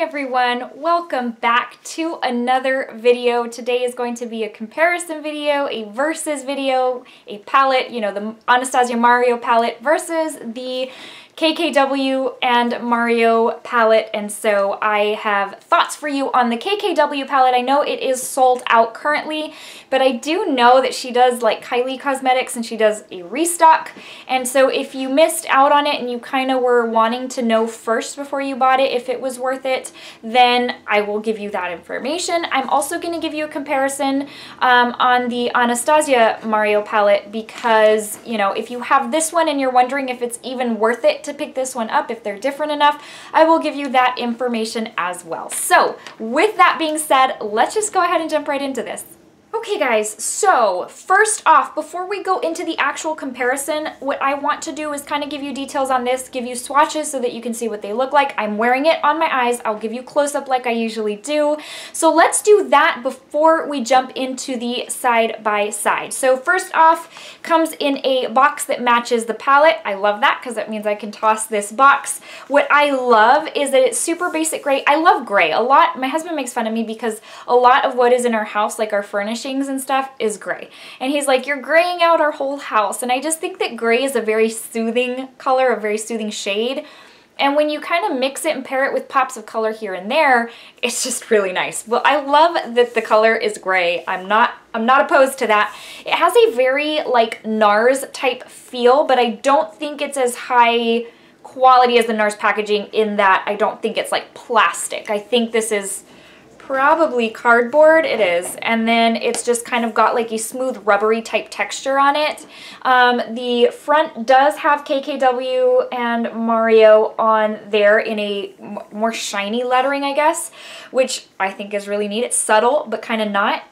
everyone, welcome back to another video. Today is going to be a comparison video, a versus video, a palette, you know, the Anastasia Mario palette versus the KKW and Mario palette, and so I have thoughts for you on the KKW palette. I know it is sold out currently, but I do know that she does like Kylie Cosmetics and she does a restock, and so if you missed out on it and you kind of were wanting to know first before you bought it if it was worth it, then I will give you that information. I'm also going to give you a comparison on the Anastasia Mario palette because, you know, if you have this one and you're wondering if it's even worth it to pick this one up, if they're different enough, I will give you that information as well. So with that being said, let's just go ahead and jump right into this. Okay guys, so first off, before we go into the actual comparison, what I want to do is kind of give you details on this, give you swatches so that you can see what they look like. I'm wearing it on my eyes. I'll give you close up like I usually do. So let's do that before we jump into the side by side. So first off, comes in a box that matches the palette. I love that because that means I can toss this box. What I love is that it's super basic gray. I love gray a lot. My husband makes fun of me because a lot of what is in our house, like our furnishings and stuff, is gray, and he's like, you're graying out our whole house. And I just think that gray is a very soothing color, a very soothing shade, and when you kind of mix it and pair it with pops of color here and there, it's just really nice. Well, I love that the color is gray. I'm not opposed to that. It has a very like NARS type feel, but I don't think it's as high quality as the NARS packaging in that I don't think it's like plastic. I think this is probably cardboard. It is, and then it's just kind of got like a smooth rubbery type texture on it. The front does have KKW and Mario on there in a more shiny lettering, I guess, which I think is really neat. It's subtle but kind of not.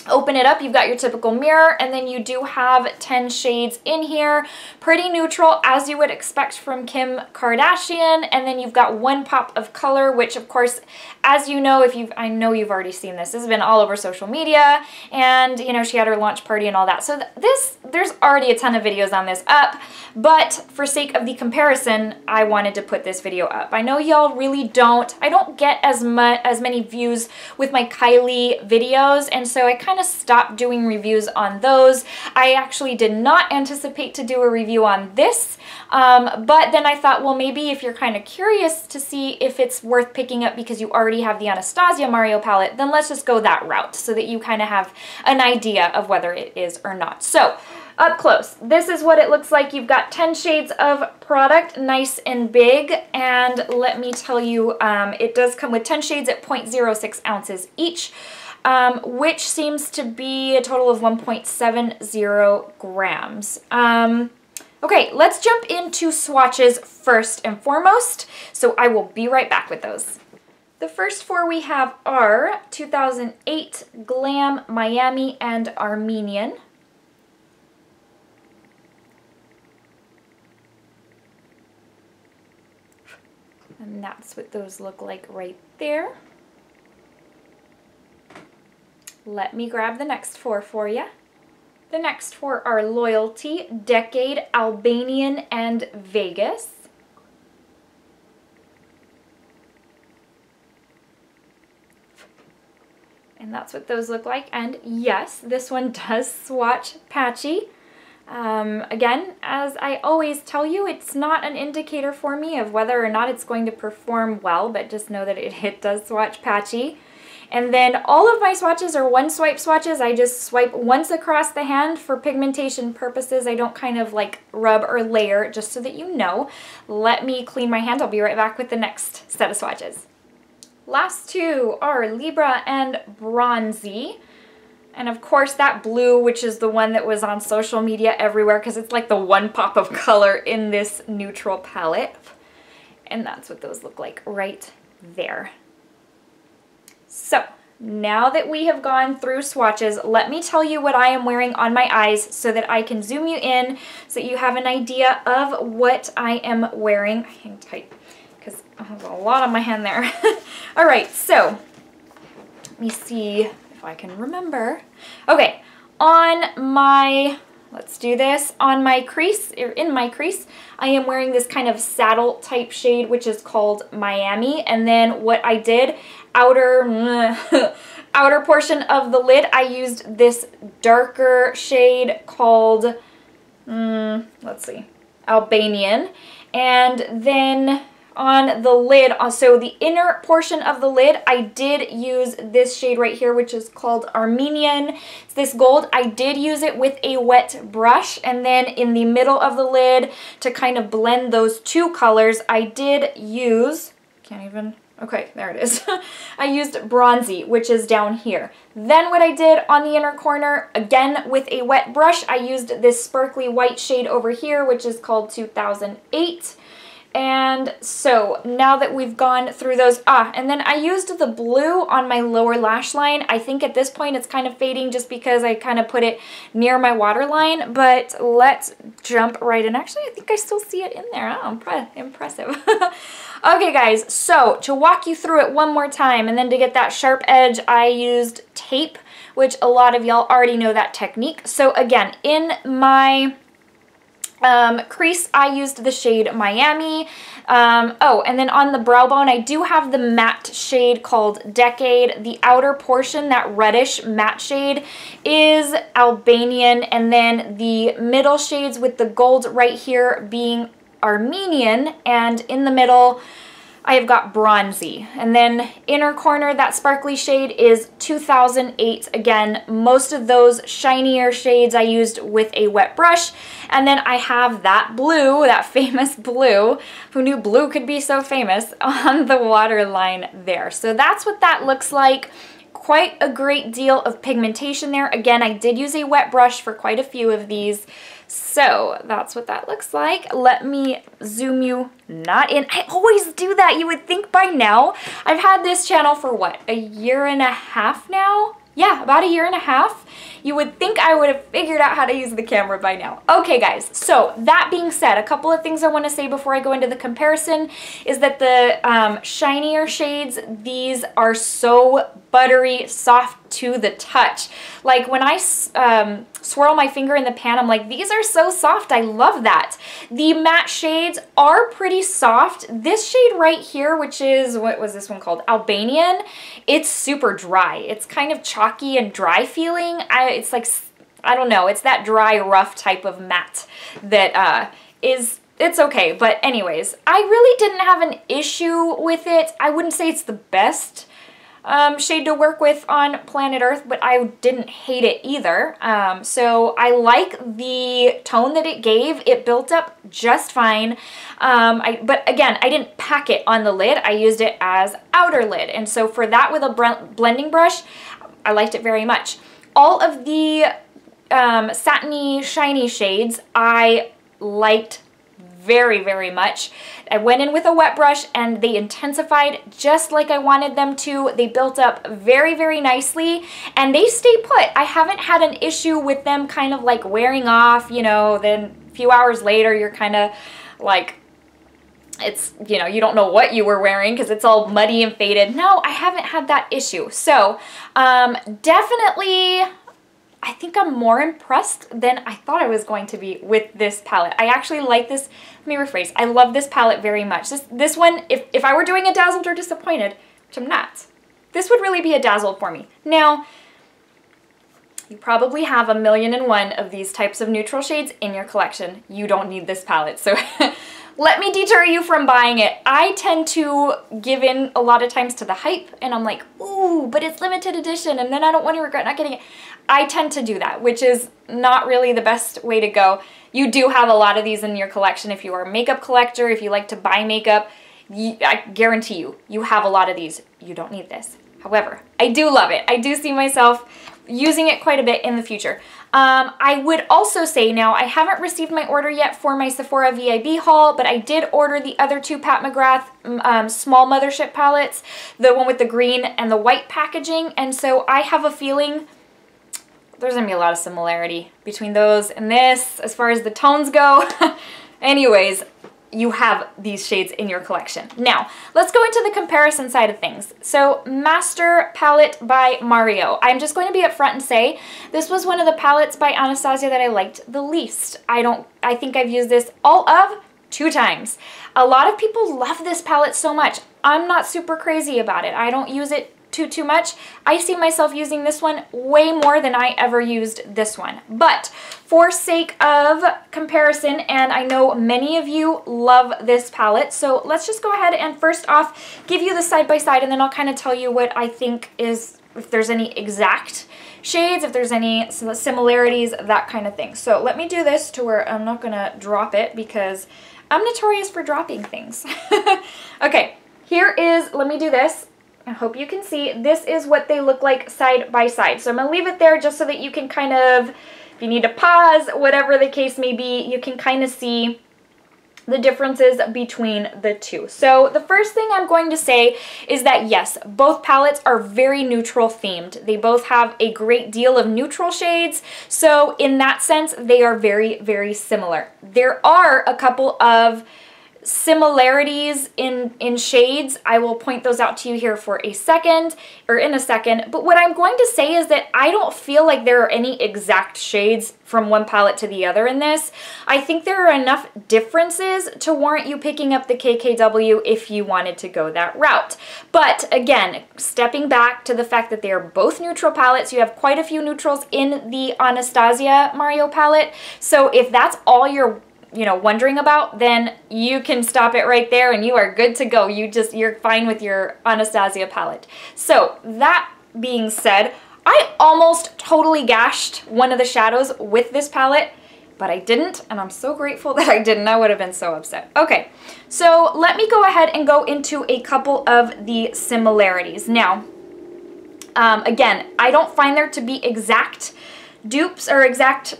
Open it up, you've got your typical mirror, and then you do have 10 shades in here. Pretty neutral, as you would expect from Kim Kardashian, and then you've got one pop of color, which of course, as you know, I know you've already seen this. This has been all over social media, and you know, she had her launch party and all that. So there's already a ton of videos on this up, but for sake of the comparison, I wanted to put this video up. I know y'all really I don't get as many views with my Kylie videos, and so I kind of stopped doing reviews on those. I actually did not anticipate to do a review on this, but then I thought, well, maybe if you're kind of curious to see if it's worth picking up because you already have the Anastasia Mario palette, then let's just go that route so that you kind of have an idea of whether it is or not. So up close, this is what it looks like. You've got 10 shades of product, nice and big, and let me tell you, it does come with 10 shades at 0.06 ounces each, which seems to be a total of 1.70 grams. Okay, let's jump into swatches first and foremost, so I will be right back with those. The first four we have are 2008, Glam, Miami, and Armenian. And that's what those look like right there. Let me grab the next four for you. The next four are Loyalty, Decade, Albanian, and Vegas. And that's what those look like. And yes, this one does swatch patchy. Again, as I always tell you, it's not an indicator for me of whether or not it's going to perform well, but just know that it does swatch patchy. And then all of my swatches are one swipe swatches. I just swipe once across the hand for pigmentation purposes. I don't kind of like rub or layer, just so that you know. Let me clean my hand. I'll be right back with the next set of swatches. Last two are Libra and Bronzy. And of course that blue, which is the one that was on social media everywhere because it's like the one pop of color in this neutral palette. And that's what those look like right there. So now that we have gone through swatches, let me tell you what I am wearing on my eyes so that I can zoom you in so that you have an idea of what I am wearing. Hang tight because I have a lot on my hand there. All right, so let me see if I can remember. Okay, on my let's do this. On my crease, or in my crease, I am wearing this kind of saddle type shade, which is called Miami. And then what I did, outer portion of the lid, I used this darker shade called, let's see, Albanian. And then on the lid, so the inner portion of the lid, I did use this shade right here, which is called Armenian. It's this gold. I did use it with a wet brush, and then in the middle of the lid, to kind of blend those two colors, I did use, okay, there it is. I used Bronzy, which is down here. Then what I did on the inner corner, again with a wet brush, I used this sparkly white shade over here, which is called 2008. And so now that we've gone through those, and then I used the blue on my lower lash line. I think at this point it's kind of fading just because I kind of put it near my waterline, but let's jump right in. Actually, I think I still see it in there. Oh, impressive. Okay, guys, so to walk you through it one more time, and then to get that sharp edge, I used tape, which a lot of y'all already know that technique. So again, in my crease, I used the shade Miami. Oh, and then on the brow bone, I do have the matte shade called Decade. The outer portion, that reddish matte shade, is Albanian, and then the middle shades with the gold right here being Armenian, and in the middle, I have got Bronzy. And then inner corner, that sparkly shade is 2008. Again, most of those shinier shades I used with a wet brush. And then I have that blue, that famous blue, who knew blue could be so famous, on the waterline there. So that's what that looks like. Quite a great deal of pigmentation there. Again, I did use a wet brush for quite a few of these. So that's what that looks like. Let me zoom you not in. I always do that. You would think by now. I've had this channel for what, a year and a half now? Yeah, about a year and a half. You would think I would have figured out how to use the camera by now. Okay, guys, so that being said, a couple of things I want to say before I go into the comparison is that the shinier shades, these are so buttery, soft to the touch. Like when I swirl my finger in the pan, I'm like, these are so soft. I love that. The matte shades are pretty soft. This shade right here, which is, what was this one called? Albanian. It's super dry. It's kind of chalky and dry feeling. It's like, I don't know, it's that dry, rough type of matte that it's okay. But anyways, I really didn't have an issue with it. I wouldn't say it's the best shade to work with on planet Earth, but I didn't hate it either. So I like the tone that it gave. It built up just fine. But again, I didn't pack it on the lid. I used it as outer lid. And so for that with a blending brush, I liked it very much. All of the satiny, shiny shades I liked very, very much. I went in with a wet brush and they intensified just like I wanted them to. They built up very, very nicely and they stay put. I haven't had an issue with them kind of like wearing off, you know, then a few hours later you're kind of like, it's, you know, you don't know what you were wearing because it's all muddy and faded. No, I haven't had that issue. So definitely, I think I'm more impressed than I thought I was going to be with this palette. I actually like this, let me rephrase, I love this palette very much. This one, if I were doing a Dazzled or Disappointed, which I'm not, this would really be a Dazzled for me. Now, you probably have 1,000,001 of these types of neutral shades in your collection. You don't need this palette, so let me deter you from buying it. I tend to give in a lot of times to the hype, and I'm like, ooh, but it's limited edition, and then I don't want to regret not getting it. I tend to do that, which is not really the best way to go. You do have a lot of these in your collection. If you are a makeup collector, if you like to buy makeup, I guarantee you, you have a lot of these. You don't need this. However, I do love it. I do see myself using it quite a bit in the future. I would also say now, I haven't received my order yet for my Sephora VIB haul, but I did order the other two Pat McGrath small mothership palettes, the one with the green and the white packaging, and so I have a feeling there's gonna be a lot of similarity between those and this as far as the tones go. Anyways, you have these shades in your collection. Now, let's go into the comparison side of things. So, Master Palette by Mario. I'm just going to be upfront and say this was one of the palettes by Anastasia that I liked the least. I think I've used this all of 2 times. A lot of people love this palette so much. I'm not super crazy about it. I don't use it too much. I see myself using this one way more than I ever used this one. But for sake of comparison, and I know many of you love this palette, so let's just go ahead and first off give you the side by side, and then I'll kind of tell you what I think is, if there's any exact shades, if there's any similarities, that kind of thing. So let me do this to where I'm not gonna drop it because I'm notorious for dropping things. Okay, here is, let me do this. I hope you can see, this is what they look like side by side. So I'm going to leave it there just so that you can kind of, if you need to pause, whatever the case may be, you can kind of see the differences between the two. So the first thing I'm going to say is that yes, both palettes are very neutral themed. They both have a great deal of neutral shades. So in that sense, they are very, very similar. There are a couple of similarities in shades. I will point those out to you here for a second, or in a second, but what I'm going to say is that I don't feel like there are any exact shades from one palette to the other in this. I think there are enough differences to warrant you picking up the KKW if you wanted to go that route. But again, stepping back to the fact that they are both neutral palettes, you have quite a few neutrals in the Anastasia Mario palette, so if that's all you're wondering about, then you can stop it right there and you are good to go. You're fine with your Anastasia palette. So that being said, I almost totally gashed one of the shadows with this palette, but I didn't, and I'm so grateful that I didn't. I would have been so upset. Okay, so let me go ahead and go into a couple of the similarities. Now, again, I don't find there to be exact dupes or exact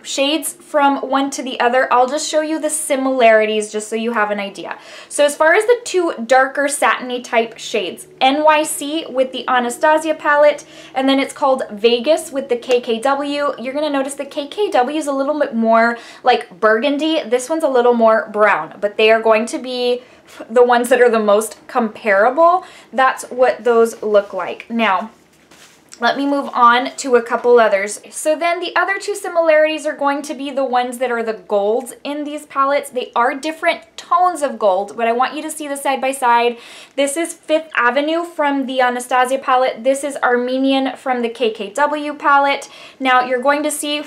shades from one to the other. I'll just show you the similarities just so you have an idea. So as far as the two darker satiny type shades, NYC with the Anastasia palette, and then it's called Vegas with the KKW, you're going to notice the KKW is a little bit more like burgundy. This one's a little more brown, but they are going to be the ones that are the most comparable. That's what those look like. Now, let me move on to a couple others. So then the other two similarities are going to be the ones that are the golds in these palettes. They are different tones of gold, but I want you to see the side by side. This is Fifth Avenue from the Anastasia palette. This is Armenian from the KKW palette. Now you're going to see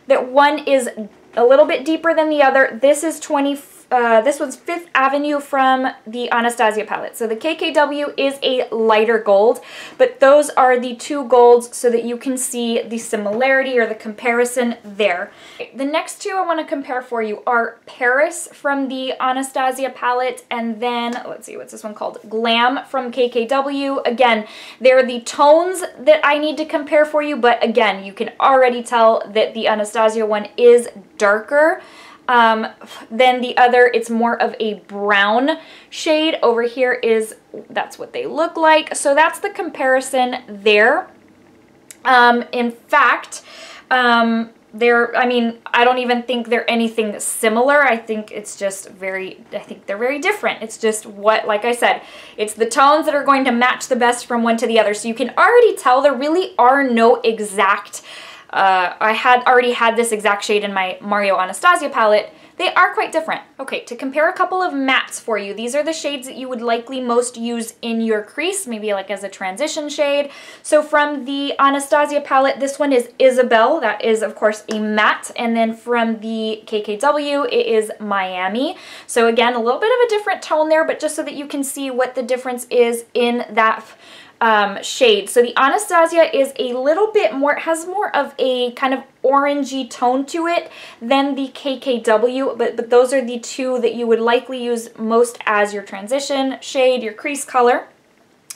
that one is a little bit deeper than the other. This is this one's Fifth Avenue from the Anastasia palette. So the KKW is a lighter gold, but those are the two golds so that you can see the similarity or the comparison there. The next two I want to compare for you are Paris from the Anastasia palette, and then, let's see, what's this one called? Glam from KKW. Again, they're the tones that I need to compare for you, but again, you can already tell that the Anastasia one is darker then the other. It's more of a brown shade. Over here is, that's what they look like. So that's the comparison there. In fact, I don't even think they're anything similar. I think it's just I think they're very different. It's just what, like I said, it's the tones that are going to match the best from one to the other. So you can already tell there really are no exact I had already had this exact shade in my Mario Anastasia palette. They are quite different. Okay, to compare a couple of mattes for you, these are the shades that you would likely most use in your crease, maybe like as a transition shade. So from the Anastasia palette, this one is Isabel. That is, of course, a matte. And then from the KKW, it is Miami. So again, a little bit of a different tone there, but just so that you can see what the difference is in that shade. So the Anastasia is a little bit more, has more of a kind of orangey tone to it than the KKW, but those are the two that you would likely use most as your transition shade, your crease color.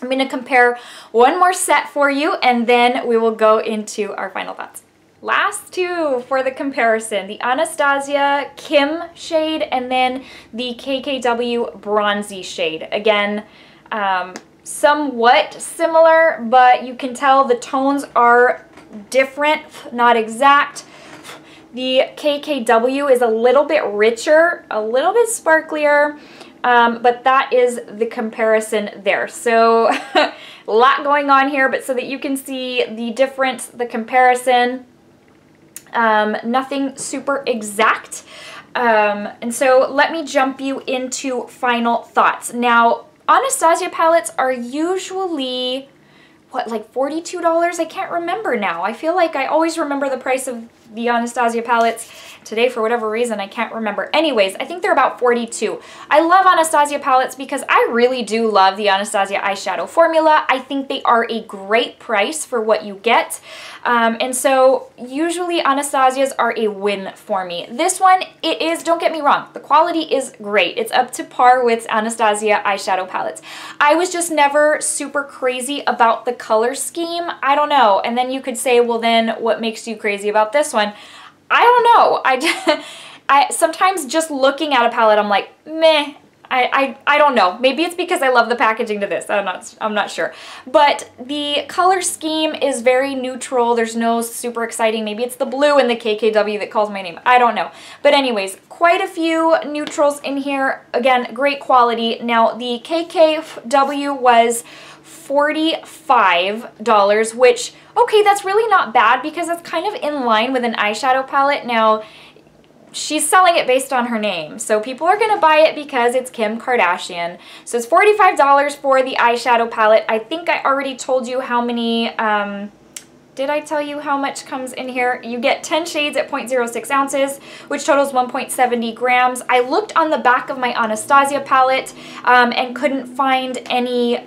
I'm going to compare one more set for you, and then we will go into our final thoughts. Last two for the comparison, the Anastasia Kim shade and then the KKW Bronzy shade. Again, somewhat similar, but you can tell the tones are different, not exact. The KKW is a little bit richer, a little bit sparklier, but that is the comparison there. So a lot going on here, but so that you can see the difference, the comparison, nothing super exact. And so let me jump you into final thoughts. Now, Anastasia palettes are usually, what, like $42? I can't remember now. I feel like I always remember the price of the Anastasia palettes. Today, for whatever reason, I can't remember. Anyways, I think they're about $42. I love Anastasia palettes because I really do love the Anastasia eyeshadow formula. I think they are a great price for what you get. And so usually Anastasias are a win for me. This one, it is, don't get me wrong, the quality is great. It's up to par with Anastasia eyeshadow palettes. I was just never super crazy about the color scheme. I don't know. And then you could say, well, then what makes you crazy about this one? I don't know. I sometimes just looking at a palette, I'm like, meh. I don't know. Maybe it's because I love the packaging to this. I'm not sure. But the color scheme is very neutral. There's no super exciting. Maybe it's the blue in the KKW that calls my name. I don't know. But anyways, quite a few neutrals in here. Again, great quality. Now, the KKW was $45, which, okay, that's really not bad because that's kind of in line with an eyeshadow palette. Now, she's selling it based on her name, so people are going to buy it because it's Kim Kardashian. So it's $45 for the eyeshadow palette. I think I already told you how many, did I tell you how much comes in here? You get 10 shades at 0.06 ounces, which totals 1.70 grams. I looked on the back of my Anastasia palette and couldn't find any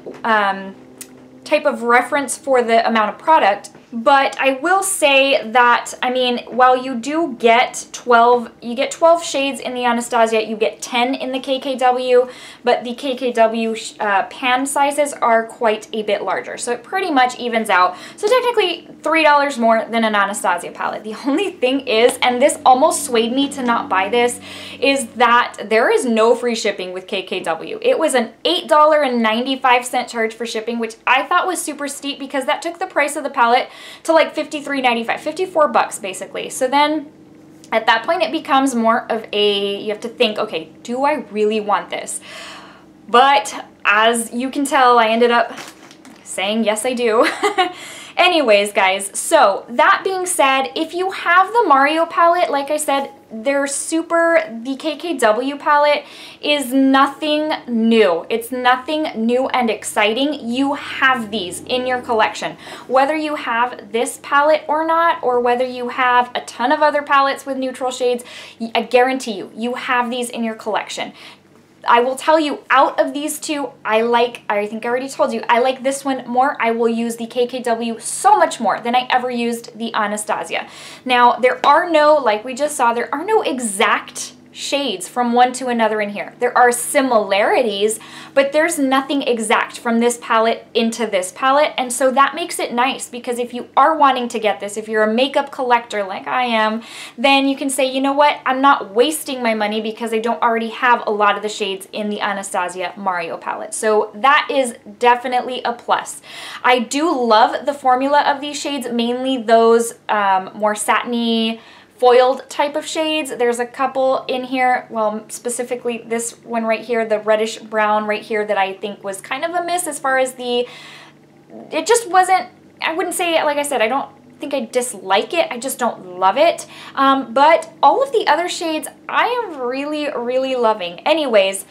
type of reference for the amount of product. But I will say that, I mean, while you do get 12, you get 12 shades in the Anastasia, you get 10 in the KKW, but the KKW pan sizes are quite a bit larger. So it pretty much evens out. So technically $3 more than an Anastasia palette. The only thing is, and this almost swayed me to not buy this, is that there is no free shipping with KKW. It was an $8.95 charge for shipping, which I thought was super steep because that took the price of the palette to like $53.95, 54 bucks basically. So then at that point it becomes more of a, you have to think, okay, do I really want this? But as you can tell, I ended up saying, yes, I do. Anyways, guys, so that being said, if you have the Mario palette, like I said, they're super, the KKW palette is nothing new. It's nothing new and exciting. You have these in your collection. Whether you have this palette or not, or whether you have a ton of other palettes with neutral shades, I guarantee you, you have these in your collection. I will tell you, out of these two, I think I already told you, I like this one more. I will use the KKW so much more than I ever used the Anastasia. Now, there are no, like we just saw, there are no exact shades from one to another in here. There are similarities, but there's nothing exact from this palette into this palette, and so that makes it nice because if you are wanting to get this, if you're a makeup collector like I am, then you can say, you know what, I'm not wasting my money because I don't already have a lot of the shades in the Anastasia Mario palette. So that is definitely a plus. I do love the formula of these shades, mainly those more satiny, foiled type of shades. There's a couple in here, well, specifically this one right here, the reddish brown right here, that I think was kind of a miss as far as the, it just wasn't, I wouldn't say, like I said, I don't think I dislike it, I just don't love it. But all of the other shades I am really, really loving. Anyways,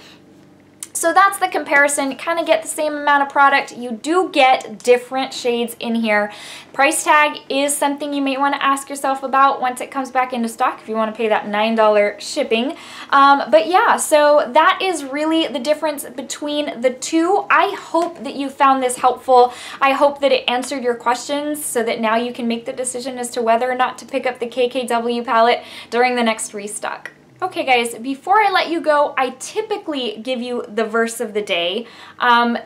so that's the comparison. Kind of get the same amount of product. You do get different shades in here. Price tag is something you may want to ask yourself about once it comes back into stock if you want to pay that $9 shipping. But yeah, so that is really the difference between the two. I hope that you found this helpful. I hope that it answered your questions so that now you can make the decision as to whether or not to pick up the KKW palette during the next restock. Okay guys, before I let you go, I typically give you the verse of the day.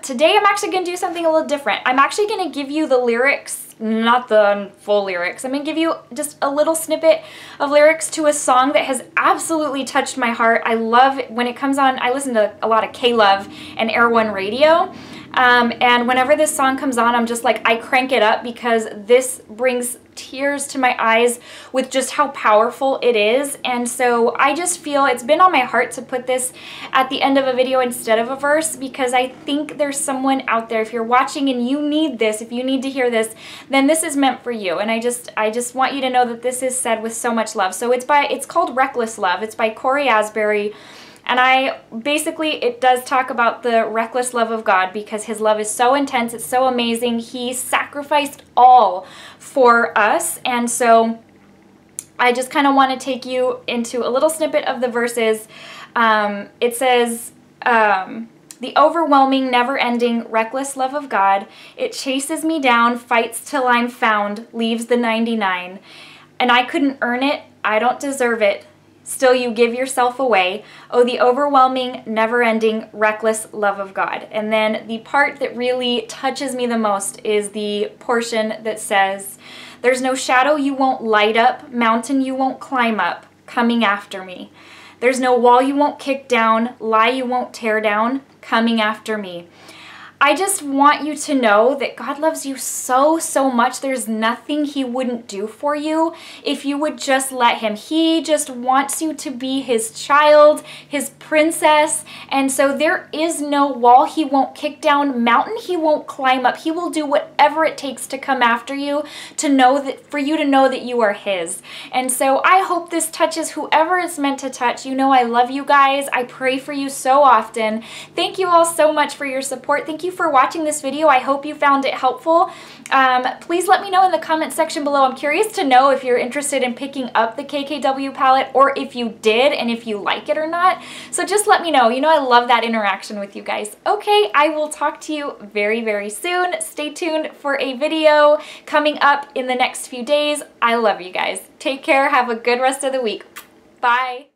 Today I'm actually going to do something a little different. I'm actually going to give you the lyrics, not the full lyrics. I'm going to give you just a little snippet of lyrics to a song that has absolutely touched my heart. I love it when it comes on. I listen to a lot of K-Love and Air One Radio. And whenever this song comes on, I'm just like, I crank it up because this brings tears to my eyes with just how powerful it is. And so I just feel it's been on my heart to put this at the end of a video instead of a verse, because I think there's someone out there, if you're watching and you need this, if you need to hear this, then this is meant for you. And I just want you to know that this is said with so much love. So it's called Reckless Love. It's by Corey Asbury. And it does talk about the reckless love of God, because his love is so intense, it's so amazing. He sacrificed all for us. And so I just kind of want to take you into a little snippet of the verses. It says, the overwhelming, never-ending, reckless love of God, it chases me down, fights till I'm found, leaves the 99. And I couldn't earn it, I don't deserve it. Still you give yourself away. Oh, the overwhelming, never-ending, reckless love of God. And then the part that really touches me the most is the portion that says, there's no shadow you won't light up, mountain you won't climb up, coming after me. There's no wall you won't kick down, lie you won't tear down, coming after me. I just want you to know that God loves you so, so much. There's nothing he wouldn't do for you if you would just let him. He just wants you to be his child, his princess. And so there is no wall he won't kick down, mountain he won't climb up. He will do whatever it takes to come after you, to know that, for you to know that you are his. And so I hope this touches whoever it's meant to touch. You know I love you guys. I pray for you so often. Thank you all so much for your support. Thank you for watching this video. I hope you found it helpful. Please let me know in the comment section below. I'm curious to know if you're interested in picking up the KKW palette, or if you did and if you like it or not. So just let me know. You know I love that interaction with you guys. Okay, I will talk to you very, very soon. Stay tuned for a video coming up in the next few days. I love you guys. Take care. Have a good rest of the week. Bye.